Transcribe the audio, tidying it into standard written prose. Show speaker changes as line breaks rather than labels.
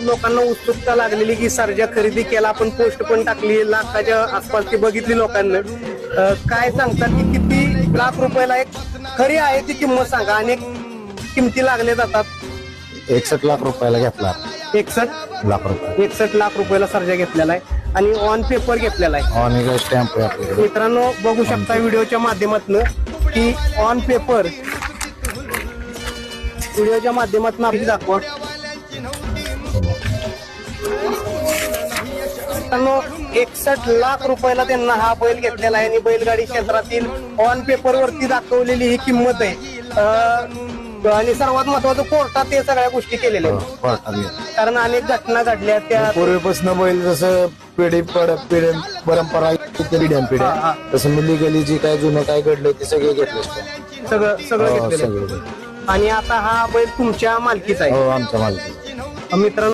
लोकांना उत्सुकता लागलेली की सर्जा खरेदी केला, आपण पोस्ट पण टाकली, लाखाच्या आसपास ती बघितली लोकांना. काय सांगतात की किती लाख रुपयाला एक खरी आहे ती किंमत सांगा. अनेक किमती लागल्या जातात.
61 लाख रुपयाला घेतला.
61
लाख रुपये
61 लाख रुपयाला सर्जा घेतलेला आहे आणि ऑन पेपर घेतलेला आहे.
ऑन स्टॅम्प आहे आपल्याकडे.
मित्रांनो बघू शकता व्हिडिओच्या माध्यमातून की ऑन पेपर व्हिडिओच्या माध्यमातून आपली दाखवा. मित्रांनो 61 लाख रुपयाला त्यांना हा बैल घेतलेला आहे आणि बैलगाडी क्षेत्रातील ऑन पेपर वरती दाखवलेली ही किंमत आहे. आणि सर्वात महत्वाचं कोर्टात ते सगळ्या गोष्टी केलेल्या आहेत. कारण अनेक घटना घडल्या त्या
पूर्वीपासून बैल जसं पिढी परंपरा पिढ्या तसं मिलीगली जी काय जुनं काय घडलं ते सगळे घेतले.
सगळं घेतलेलं. आणि आता हा बैल तुमच्या मालकीचा आहे.
हो, आमच्या मालकी.
मित्रांनो